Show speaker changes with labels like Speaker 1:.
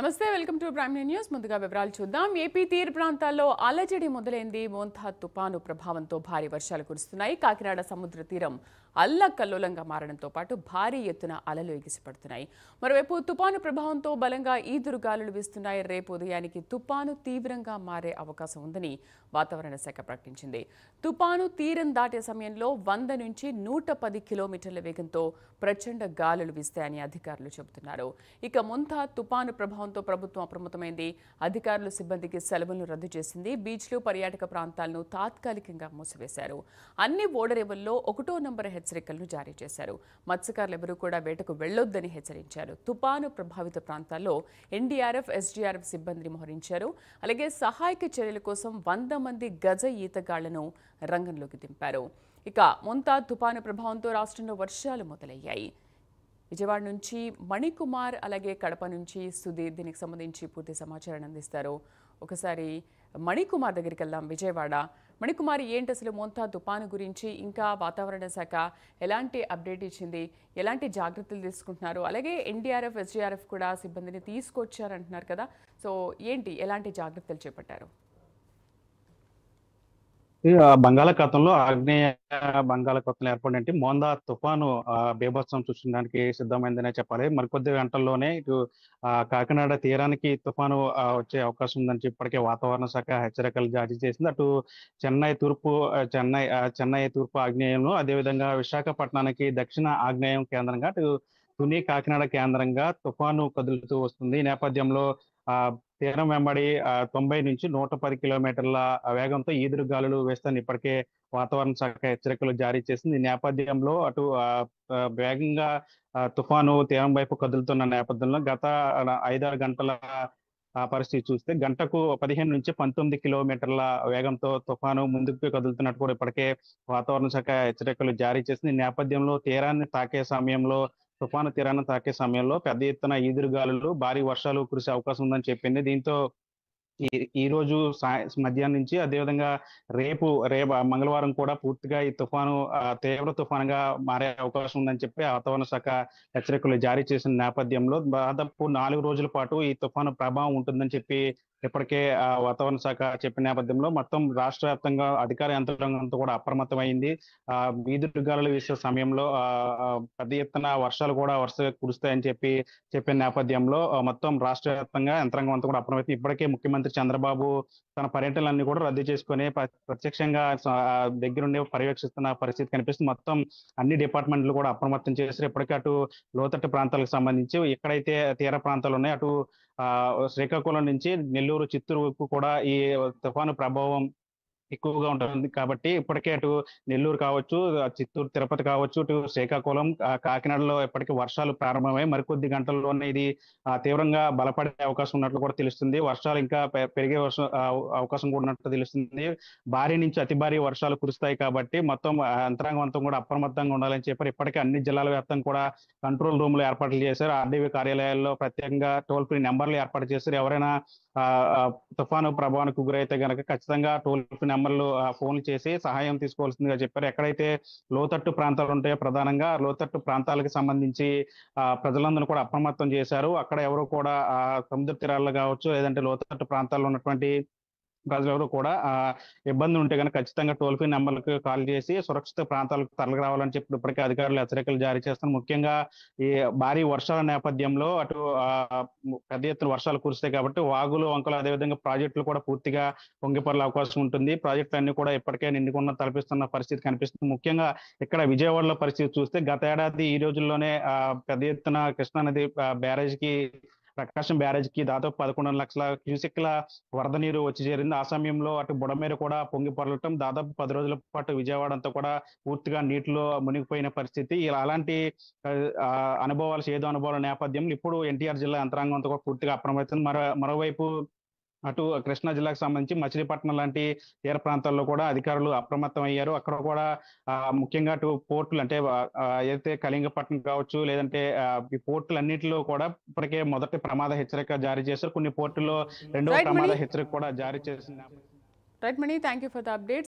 Speaker 1: నమస్తే welcome to prime news. ముందుగా వివరాలు చూద్దాం. ఏపీ తీర ప్రాంతాల్లో అలజడి మొదలైంది. మోంతా తుపాను ప్రభావంతో భారీ వర్షాలు కురుస్తున్నాయి. కాకినాడ సముద్ర తీరం అల్లకల్లోలంగా మారడంతో పాటు భారీ ఎత్తున అలలు ఎగిసిపడుతున్నాయి. మరోవైపు తుపాను ప్రభావంతో బలంగా ఈదురుగాలులు వీస్తున్నాయి. రేపు ఉదయానికి తుపాను తీవ్రంగా మారే అవకాశం ఉందని వాతావరణ శాఖ ప్రకటించింది. తుపాను తీరం దాటే సమయంలో 100 నుంచి 110 కిలోమీటర్ల వేగంతో ప్రచండ గాలులు వీస్తాయని అధికారులు చెబుతున్నారు. ఇక మోంతా తుపాను ప్రభావంతో ప్రభుత్వం అప్రమత్తమైంది. అధికారులు సిబ్బందికి సెలవులను రద్దు చేసింది. బీచ్లు, పర్యాటక ప్రాంతాలను తాత్కాలికంగా మూసివేశారు. అన్ని ఓడరేవుల్లో 1వ నంబర్ హెచ్చరికలను జారీ చేశారు. మత్స్యకారులు ఎవరూ కూడా వేటకు వెళ్లొద్దని హెచ్చరించారు. తుపాను ప్రభావిత ప్రాంతాల్లో ఎన్డీఆర్ఎఫ్, ఎస్డీఆర్ఎఫ్ సిబ్బందిని మోహరించారు. అలాగే సహాయక చర్యల కోసం 100 మంది గజ ఈతగాళ్లను రంగంలోకి దింపారు. ఇక మోంతా తుపాను ప్రభావంతో రాష్ట్రంలో వర్షాలు మొదలయ్యాయి. విజయవాడ నుంచి మణికుమార్, అలాగే కడప నుంచి సుధీర్ దీనికి సంబంధించి పూర్తి సమాచారాన్ని అందిస్తారు. ఒకసారి మణికుమార్ దగ్గరికి వెళ్దాం. విజయవాడ మణికుమార్, ఏంటి అసలు మోంతా తుపాను గురించి, ఇంకా వాతావరణ శాఖ ఎలాంటి అప్డేట్ ఇచ్చింది, ఎలాంటి జాగ్రత్తలు తీసుకుంటున్నారు, అలాగే ఎన్డీఆర్ఎఫ్, ఎస్డీఆర్ఎఫ్ కూడా సిబ్బందిని తీసుకొచ్చారంటున్నారు కదా, సో ఏంటి ఎలాంటి జాగ్రత్తలు చేపట్టారు?
Speaker 2: బంగాళాఖాతంలో ఆగ్నేయ బంగాళాఖాతంలో ఏర్పడినట్టు మోందా తుఫాను బీభత్సం సృష్టించడానికి సిద్ధమైందనే చెప్పాలి. మరికొద్ది గంటల్లోనే ఇటు కాకినాడ తీరానికి తుఫాను వచ్చే అవకాశం ఉందని ఇప్పటికే వాతావరణ శాఖ హెచ్చరికలు జారీ చేసింది. అటు చెన్నై తూర్పు ఆగ్నేయంలో, అదేవిధంగా విశాఖపట్నానికి దక్షిణ ఆగ్నేయం కేంద్రంగా, అటు తుని కాకినాడ కేంద్రంగా తుఫాను కదులుతూ వస్తుంది. ఈ నేపథ్యంలో ఆ తీరం వెంబడి 90 నుంచి 110 కిలోమీటర్ల వేగంతో ఈదురుగాలులు వేస్తాయని ఇప్పటికే వాతావరణ శాఖ హెచ్చరికలు జారీ చేసింది. ఈ నేపథ్యంలో అటు వేగంగా తుఫాను తీరం వైపు కదులుతున్న నేపథ్యంలో గత 5-6 గంటల పరిస్థితి చూస్తే గంటకు 15 నుంచి 19 కిలోమీటర్ల వేగంతో తుఫాను ముందుకు కదులుతున్నట్టు కూడా ఇప్పటికే వాతావరణ శాఖ హెచ్చరికలు జారీ చేసింది. ఈ నేపథ్యంలో తుఫాను తీరాన్ని తాకే సమయంలో పెద్ద ఎత్తున ఈదురుగాలులు, భారీ వర్షాలు కురిసే అవకాశం ఉందని చెప్పింది. దీంతో ఈ రోజు మధ్యాహ్నం నుంచి, అదేవిధంగా రేపు మంగళవారం కూడా పూర్తిగా ఈ తుఫాను తీవ్ర తుఫానుగా మారే అవకాశం ఉందని చెప్పి వాతావరణ శాఖ హెచ్చరికలు జారీ చేసిన నేపథ్యంలో దాదాపు 4 రోజుల పాటు ఈ తుఫాను ప్రభావం ఉంటుందని చెప్పి ఇప్పటికే వాతావరణ శాఖ చెప్పిన నేపథ్యంలో మొత్తం రాష్ట్ర వ్యాప్తంగా అధికార యంత్రాంగంతో కూడా అప్రమత్తమైంది. ఈదురుగాలులు వీసే సమయంలో పెద్ద ఎత్తున వర్షాలు కూడా వరుసగా కురుస్తాయని చెప్పిన నేపథ్యంలో మొత్తం రాష్ట్ర వ్యాప్తంగా యంత్రాంగం అంతా కూడా అప్రమత్తం. ఇప్పటికే ముఖ్యమంత్రి చంద్రబాబు తన పర్యటనలన్నీ కూడా రద్దు చేసుకుని ప్రత్యక్షంగా దగ్గరుండి పర్యవేక్షిస్తున్న పరిస్థితి కనిపిస్తుంది. మొత్తం అన్ని డిపార్ట్మెంట్లు కూడా అప్రమత్తం చేశారు. ఇప్పటికే అటు లోతట్టు ప్రాంతాలకు సంబంధించి ఎక్కడైతే తీర ప్రాంతాలు ఉన్నాయో అటు శ్రీకాకుళం నుంచి నెల్లూరు, చిత్తూరు వరకు కూడా ఈ తుఫాను ప్రభావం ఎక్కువగా ఉంటుంది. కాబట్టి ఇప్పటికే అటు నెల్లూరు కావచ్చు, చిత్తూరు, తిరుపతి కావచ్చు, ఇటు శ్రీకాకుళం, కాకినాడలో ఇప్పటికే వర్షాలు ప్రారంభమై మరికొద్ది గంటల్లోనే ఇది తీవ్రంగా బలపడే అవకాశం ఉన్నట్లు కూడా తెలుస్తుంది. వర్షాలు ఇంకా పెరిగే అవకాశం కూడా ఉన్నట్లు తెలుస్తుంది. భారీ నుంచి అతి భారీ వర్షాలు కురుస్తాయి కాబట్టి మొత్తం యంత్రాంగం అంతా కూడా అప్రమత్తంగా ఉండాలని చెప్పారు. ఇప్పటికే అన్ని జిల్లాల వ్యాప్తంగా కూడా కంట్రోల్ రూమ్లు ఏర్పాట్లు చేశారు. ఆర్డీవీ కార్యాలయాల్లో ప్రత్యేకంగా టోల్ ఫ్రీ నెంబర్లు ఏర్పాటు చేశారు. ఎవరైనా తుఫాను ప్రభావానికి గురైతే గనక ఖచ్చితంగా టోల్ ఫ్రీ నెంబర్లు ఫోన్ చేసి సహాయం తీసుకోవాల్సిందిగా చెప్పారు. ఎక్కడైతే లోతట్టు ప్రాంతాలు ఉంటాయో ప్రధానంగా లోతట్టు ప్రాంతాలకు సంబంధించి ప్రజలందరూ కూడా అప్రమత్తం చేశారు. అక్కడ ఎవరు కూడా సముద్ర తీరాల్లో కావచ్చు, లేదంటే లోతట్టు ప్రాంతాల్లో ఉన్నటువంటి ప్రజలెవరు కూడా ఇబ్బంది ఉంటే కనుక ఖచ్చితంగా టోల్ ఫ్రీ నెంబర్లకు కాల్ చేసి సురక్షిత ప్రాంతాలకు తరలి రావాలని చెప్పి ఇప్పటికే అధికారులు హెచ్చరికలు జారీ చేస్తున్నారు. ముఖ్యంగా ఈ భారీ వర్షాల నేపథ్యంలో అటు పెద్ద ఎత్తున వర్షాలు కురుస్తాయి కాబట్టి వాగులు, వంకలు, అదేవిధంగా ప్రాజెక్టులు కూడా పూర్తిగా పొంగిపొర్లే అవకాశం ఉంటుంది. ప్రాజెక్టులు అన్ని కూడా ఇప్పటికే నిండుకున్న తలపిస్తున్న పరిస్థితి కనిపిస్తుంది. ముఖ్యంగా ఇక్కడ విజయవాడలో పరిస్థితి చూస్తే గత ఏడాది ఈ రోజుల్లోనే పెద్ద ఎత్తున కృష్ణానది ప్రకాశం బ్యారేజ్కి దాదాపు 11 లక్షల క్యూసెక్ల వరద నీరు వచ్చి చేరింది. ఆ సమయంలో అటు బుడమేరు కూడా పొంగి పొరలటం, దాదాపు 10 రోజుల పాటు విజయవాడ అంతా కూడా పూర్తిగా నీటిలో మునిగిపోయిన పరిస్థితి. అలాంటి అనుభవాల నేపథ్యంలో ఇప్పుడు ఎన్టీఆర్ జిల్లా యంత్రాంగం అంతా కూడా పూర్తిగా అప్రమత్తం. మరోవైపు అటు కృష్ణా జిల్లాకు సంబంధించి మచిలీపట్నం లాంటి తీర ప్రాంతాల్లో కూడా అధికారులు అప్రమత్తం అయ్యారు. అక్కడ కూడా ముఖ్యంగా అటు పోర్టులు అంటే ఏదైతే కళింగపట్నం కావచ్చు, లేదంటే ఈ పోర్టులు అన్నింటిలో కూడా ఇప్పటికే మొదటి ప్రమాద హెచ్చరిక జారీ చేశారు. కొన్ని పోర్టుల్లో రెండవ ప్రమాద హెచ్చరిక కూడా జారీ చేసింది.
Speaker 1: Right Mani, thank you for the updates.